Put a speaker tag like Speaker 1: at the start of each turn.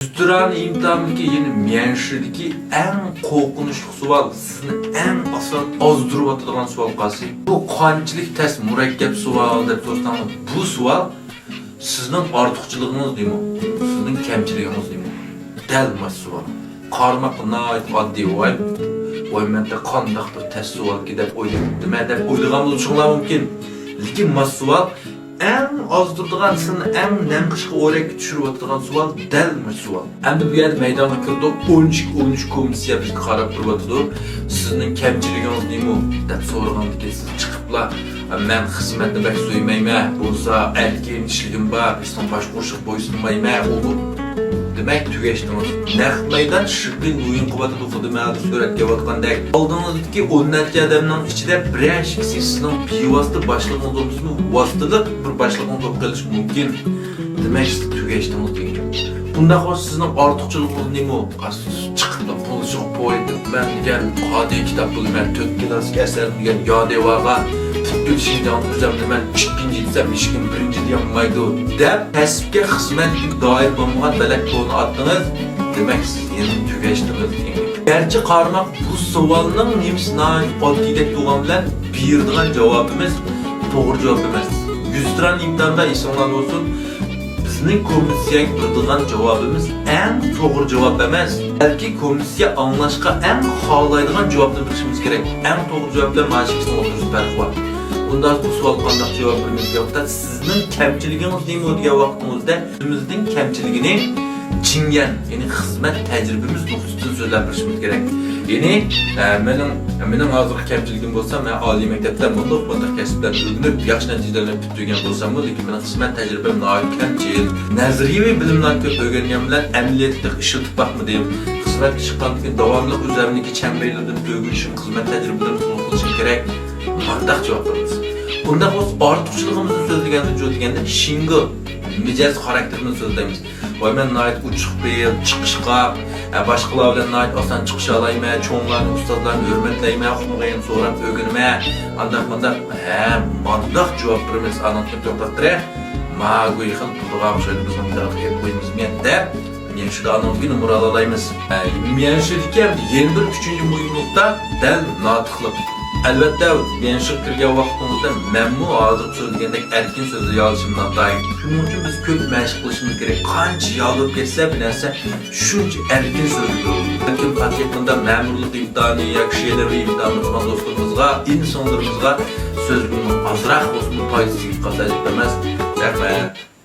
Speaker 1: Düsturan imtihandaki yeni menşideki en korkunçlu sual, sizin en asıl azdırıp atılan sual qaysi? Bu qanchalik test murakkab sual deb so'rsangiz, bu sual sizning ortiqchiligingiz deymi? Sizning kamchiligingiz deymi? Dal mas sual. Qarmaq nayt oddiy voy menda qandaq bir test sual ki deb o'ylayaptimi deb o'ylaganimiz uchunlar mumkin. Lekin mas sual en azdırdıgan sizin en nemqishqa o'rakka tushirib o'tirgan savol dalmas savol. Endi bu yerda maydonga kirdi 13 komissiya bizga qarab turibdi. Sizning kamchiligingiz nima deb so'ragandan keyin siz chiqiblar men xizmatni bak so'ymayman, bo'lsa erkin ishligim bor, ism boshqurishib bo'ysunmayman, u demek tügeçtiniz. Naq maydon shirkin o'yin quvvatida xizmatni suratga olgandek. Oldingizdagi 10 necha odamning ichida biror sizning bevosita boshlig'ingizmi vositalik bir boshlig'ingiz bo'lib qolish mumkin. Demak tügeçtiniz deydi. Bunda xo'sh sizning ortiqchiligingiz nima? Chiqib pulshiq poyitib men degan qodiy kitob bilman 4 klassik asar degan yodevaga Türk Şinjan üzerinde ben ikinci gitsem, işkin birinci diyemaydı deb kasbga xizmatga doir bo'lmagan balak to'ni attınız, demek siz yeni tugashdingiz. Gerçi qarmaq bu savolning nimasidan oddiydek turgan bilan beradigan javobimiz to'g'ri javob emas. 100 ran imtihonda esinglar bo'lsin, bizning komissiyaga beradigan javobimiz en to'g'ri javob emas. Balki komissiya anglashga en xohlaydigan javobni bilishimiz kerak. En to'g'ri javoblar mana shu ikisini o'tirib farqi bor. Bundan bu sual qanday cevap vermekte? Sizin kamchiligingiz nima degan vaqtingizda o'zimizning kamchiligini chingan, ya'ni xizmat tajribamiz nuqtasidan so'zlab berishimiz kerak. Ya'ni mening hozirgi kamchiligim bo'lsa, men oliy maktabdan bunday kasblarni o'rganib, yaxshi natijalarni tutgan bo'lsam, lekin mening xizmat tajribam nihoyat kamchil. Nazariy bilimlarni ko'p o'rgangan bilan amaliyotda ishlatib bakmadim. Xizmatga chiqqandan keyin davomli o'zimniki chamberlardan o'rganishim, xizmat tajribalarimni to'liq qilishim kerak. Qandaq javob beramiz? Bunda biz ortiqchiligimizni so'zlaganda shingo mijoz xarakterini so'zlaymiz. Voy men nihoyat uchiq bel, chiqishqa, boshqalar bilan nihoyat oson chiqisha olmayman, cho'nglarni, ustozlarni hurmatlayman, huquqlarini so'rab o'rganaman. Andaq mandaq javob beramiz. Anotni to'xtatira. Ma'g'uy xil pulga o'xshaydi bizning tarafga qo'yimiz menda. Men shu anotni numara olaymiz. Men shu ekan yeni bir 3-muhimlikda dal notiqlik. Albatta, men shu kirgan vaqtimizda menmu hozir so'zlagandek erkin so'zlay olishimdan doim. Shuning uchun biz ko'p mashq qilishimiz kerak. Qancha yolib ketsa, bir narsa shuncha erkin so'zlaydi. Balkim faqat bunda ma'murlik imtihoni yoki she'rli imtihon qilgan do'stlarimizga, insonlarimizga so'zning azroq bo'lsin foydasi yetkazadi emas. Rahmat.